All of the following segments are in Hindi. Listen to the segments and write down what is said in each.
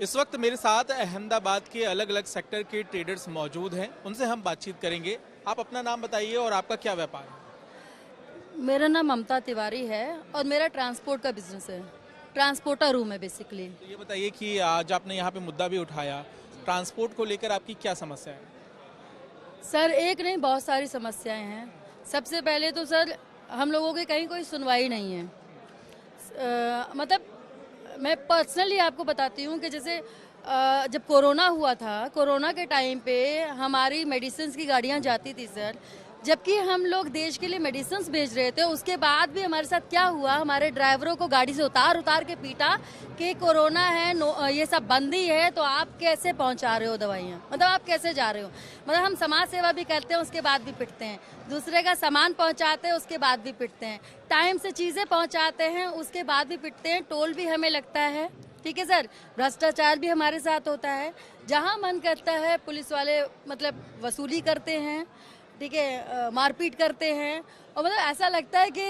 इस वक्त मेरे साथ अहमदाबाद के अलग अलग सेक्टर के ट्रेडर्स मौजूद हैं, उनसे हम बातचीत करेंगे। आप अपना नाम बताइए और आपका क्या व्यापार है? मेरा नाम ममता तिवारी है और मेरा ट्रांसपोर्ट का बिजनेस है। ट्रांसपोर्टर हूँ मैं बेसिकली। तो ये बताइए कि आज आपने यहाँ पे मुद्दा भी उठाया, ट्रांसपोर्ट को लेकर आपकी क्या समस्या है? सर एक नहीं बहुत सारी समस्याएं हैं। सबसे पहले तो सर हम लोगों की कहीं कोई सुनवाई नहीं है। मतलब मैं पर्सनली आपको बताती हूँ कि जैसे जब कोरोना हुआ था, कोरोना के टाइम पे हमारी मेडिसिन की गाड़ियाँ जाती थी सर, जबकि हम लोग देश के लिए मेडिसिन भेज रहे थे। उसके बाद भी हमारे साथ क्या हुआ, हमारे ड्राइवरों को गाड़ी से उतार उतार के पीटा कि कोरोना है, ये सब बंदी है, तो आप कैसे पहुंचा रहे हो दवाइयाँ, मतलब आप कैसे जा रहे हो। मतलब हम समाज सेवा भी करते हैं, उसके बाद भी पिटते हैं। दूसरे का सामान पहुंचाते हैं, उसके बाद भी पिटते हैं। टाइम से चीजें पहुंचाते हैं, उसके बाद भी पिटते हैं। टोल भी हमें लगता है, ठीक है सर। भ्रष्टाचार भी हमारे साथ होता है। जहाँ मन करता है पुलिस वाले मतलब वसूली करते हैं, ठीक है, मारपीट करते हैं। और मतलब ऐसा लगता है कि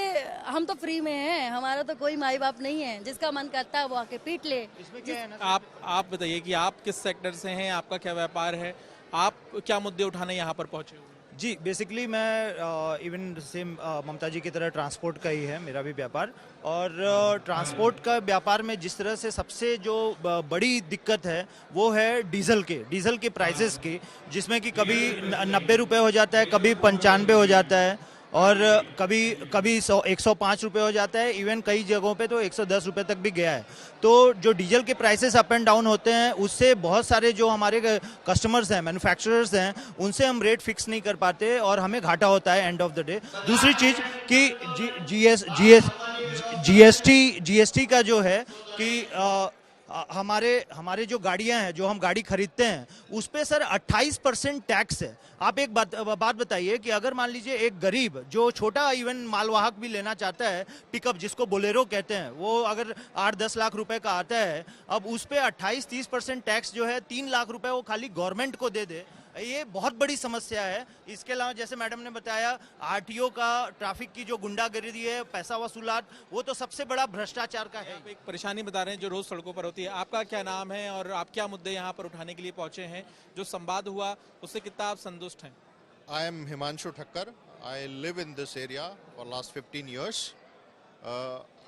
हम तो फ्री में हैं, हमारा तो कोई माई बाप नहीं है। जिसका मन करता है वो आके पीट ले। इसमें क्या है ना, आप बताइए कि आप किस सेक्टर से हैं, आपका क्या व्यापार है, आप क्या मुद्दे उठाने यहाँ पर पहुँचे हुए हैं? जी बेसिकली मैं इवन सेम ममता जी की तरह ट्रांसपोर्ट का ही है मेरा भी व्यापार। और ट्रांसपोर्ट का व्यापार में जिस तरह से सबसे जो बड़ी दिक्कत है वो है डीजल के प्राइसेस की, जिसमें कि कभी 90 रुपये हो जाता है, कभी 95 हो जाता है, और कभी 105 रुपये हो जाता है। इवन कई जगहों पे तो 110 रुपये तक भी गया है। तो जो डीजल के प्राइसेस अप एंड डाउन होते हैं, उससे बहुत सारे जो हमारे कस्टमर्स हैं, मैन्युफैक्चरर्स हैं, उनसे हम रेट फिक्स नहीं कर पाते और हमें घाटा होता है एंड ऑफ द डे। दूसरी चीज़ कि जीएसटी का जो है कि हमारे जो गाड़ियां हैं, जो हम गाड़ी खरीदते हैं, उस पे सर 28% टैक्स है। आप एक बात बताइए कि अगर मान लीजिए एक गरीब जो छोटा इवन मालवाहक भी लेना चाहता है, पिकअप जिसको बोलेरो कहते हैं, वो अगर 8-10 लाख रुपए का आता है, अब उस पे 28-30% टैक्स जो है 3 लाख रुपए वो खाली गवर्नमेंट को दे दे, ये बहुत बड़ी समस्या है। इसके अलावा जैसे मैडम ने बताया, आरटीओ का, ट्रैफिक की जो गुंडागर्दी है, पैसा वसूलात, वो तो सबसे बड़ा भ्रष्टाचार का है। आप एक परेशानी बता रहे हैं जो रोज सड़कों पर होती है। आपका क्या नाम है और आप क्या मुद्दे यहाँ पर उठाने के लिए पहुंचे हैं? जो संवाद हुआ उससे कितना आप संतुष्ट हैं? I am Himanshu Thakkar. I live in this area for last 15 years.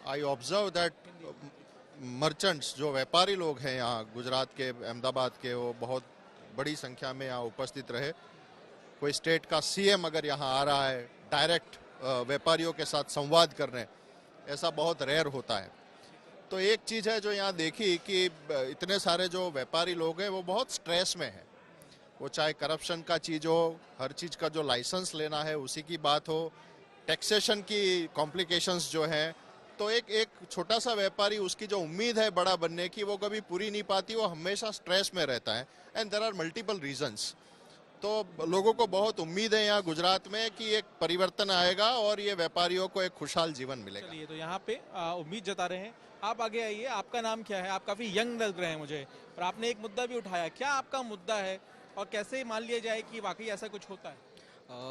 I observe that merchants, जो व्यापारी लोग हैं यहाँ गुजरात के, अहमदाबाद के, वो बहुत बड़ी संख्या में यहाँ उपस्थित रहे। कोई स्टेट का सीएम अगर यहाँ आ रहा है डायरेक्ट व्यापारियों के साथ संवाद करने, ऐसा बहुत रेयर होता है। तो एक चीज़ है जो यहाँ देखी कि इतने सारे जो व्यापारी लोग हैं वो बहुत स्ट्रेस में हैं। वो चाहे करप्शन का चीज़ हो, हर चीज़ का जो लाइसेंस लेना है उसी की बात हो, टैक्सेशन की कॉम्प्लिकेशंस जो हैं, तो एक छोटा सा व्यापारी, उसकी जो उम्मीद है बड़ा बनने की, वो कभी पूरी नहीं पाती। वो हमेशा स्ट्रेस में रहता है and there are multiple reasons. तो लोगों को बहुत उम्मीद है यहाँ गुजरात में कि एक परिवर्तन आएगा और ये व्यापारियों को एक खुशहाल जीवन मिलेगा। चलिए, तो यहाँ पे उम्मीद जता रहे हैं। आप आगे आइए, आपका नाम क्या है? आप काफी यंग लग रहे हैं मुझे, और आपने एक मुद्दा भी उठाया। क्या आपका मुद्दा है और कैसे मान लिया जाए कि वाकई ऐसा कुछ होता है?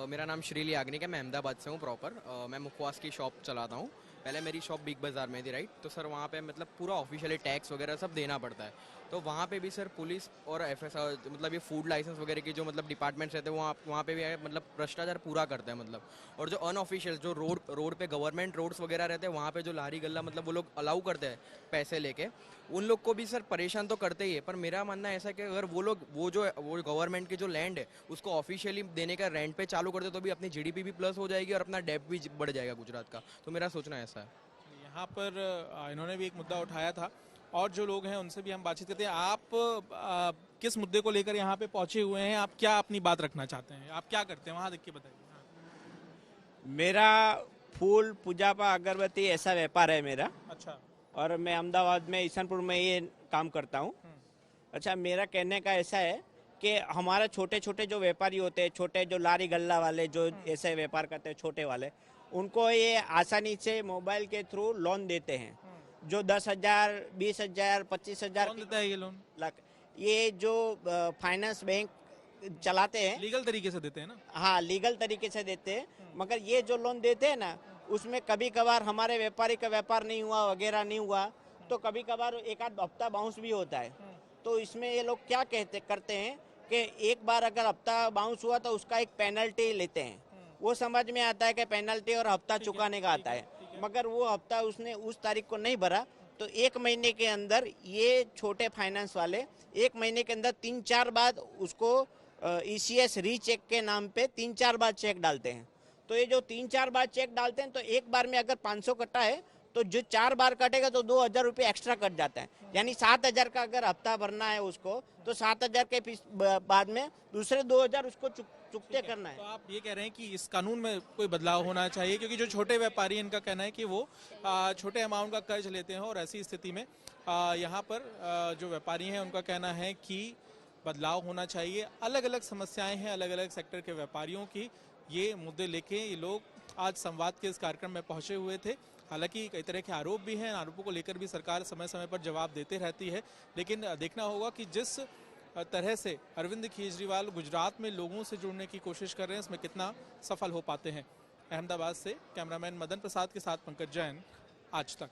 मेरा नाम श्रीली याग्निक है, मैं अहमदाबाद से हूँ प्रॉपर। मैं मुखवास की शॉप चलाता हूँ। पहले मेरी शॉप बिग बाज़ार में थी, राइट। तो सर वहाँ पे मतलब पूरा ऑफिशियली टैक्स वगैरह सब देना पड़ता है। तो वहाँ पे भी सर पुलिस और एफएसआर, मतलब ये फूड लाइसेंस वगैरह की जो मतलब डिपार्टमेंट्स रहते हैं, वहाँ पे भी मतलब भ्रष्टाचार पूरा करते हैं मतलब। और जो अनऑफिशियल जो रोड पे गवर्नमेंट रोड्स वगैरह रहते हैं, वहाँ पे जो लारी गल्ला मतलब वो लोग अलाउ करते हैं पैसे लेके, उन लोग को भी सर परेशान तो करते ही है। पर मेरा मानना ऐसा है कि अगर वो लोग वो गवर्नमेंट की जो लैंड है उसको ऑफिशियली देने का रेंट पे चालू कर दे, तो भी अपनी जीडीपी भी प्लस हो जाएगी और अपना डेब्ट भी बढ़ जाएगा गुजरात का। तो मेरा सोचना ऐसा है। यहाँ पर इन्होंने भी एक मुद्दा उठाया था और जो लोग हैं उनसे भी हम बातचीत करते हैं। आप किस मुद्दे को लेकर यहाँ पे पहुंचे हुए हैं? आप क्या अपनी बात रखना चाहते हैं? आप क्या करते हैं वहाँ, देख के बताइए। मेरा फूल, पूजा पा, अगरबत्ती ऐसा व्यापार है मेरा। अच्छा। और मैं अहमदाबाद में ईसनपुर में ये काम करता हूँ। अच्छा, मेरा कहने का ऐसा है कि हमारे छोटे छोटे जो व्यापारी होते हैं, छोटे जो लारी गल्ला वाले जो ऐसे व्यापार करते हैं, छोटे वाले, उनको ये आसानी से मोबाइल के थ्रू लोन देते हैं, जो 10,000, 20,000, 25,000 कौन देता है ये लोन? लाख। ये जो फाइनेंस बैंक चलाते हैं, लीगल तरीके से देते हैं ना? हाँ, लीगल तरीके से देते हैं। मगर ये जो लोन देते हैं ना, उसमें कभी कभार हमारे व्यापारी का व्यापार नहीं हुआ, वगैरह नहीं हुआ, तो कभी कभार एक आध हफ्ता बाउंस भी होता है। तो इसमें ये लोग क्या करते हैं कि एक बार अगर हफ्ता बाउंस हुआ तो उसका एक पेनल्टी लेते हैं। वो समझ में आता है कि पेनल्टी और हफ्ता चुकाने का आता है, मगर वो हफ्ता उसने उस तारीख को नहीं भरा तो 1 महीने के अंदर ये छोटे फाइनेंस वाले 1 महीने के अंदर 3-4 बार उसको ECS रीचेक के नाम पे 3-4 बार चेक डालते हैं। तो ये जो 3-4 बार चेक डालते हैं तो एक बार में अगर 500 कटा है तो जो 4 बार कटेगा तो 2,000 रुपये एक्स्ट्रा कट जाता है। यानी 7,000 का अगर हफ्ता भरना है उसको तो 7,000 के बाद में दूसरे 2,000 उसको चुकते करना है। तो आप ये कह रहे हैं कि इस कानून में कोई बदलाव होना चाहिए, क्योंकि जो छोटे व्यापारी हैं इनका कहना है कि वो छोटे अमाउंट का कर्ज लेते हैं और ऐसी स्थिति में यहाँ पर जो व्यापारी हैं उनका कहना है कि बदलाव होना चाहिए। अलग अलग समस्याएं हैं अलग अलग सेक्टर के व्यापारियों की, ये मुद्दे लेके ये लोग आज संवाद के इस कार्यक्रम में पहुंचे हुए थे। हालांकि कई तरह के आरोप भी हैं, आरोपों को लेकर भी सरकार समय समय पर जवाब देते रहती है, लेकिन देखना होगा कि जिस तरह से अरविंद केजरीवाल गुजरात में लोगों से जुड़ने की कोशिश कर रहे हैं इसमें कितना सफल हो पाते हैं। अहमदाबाद से कैमरामैन मदन प्रसाद के साथ पंकज जैन, आज तक।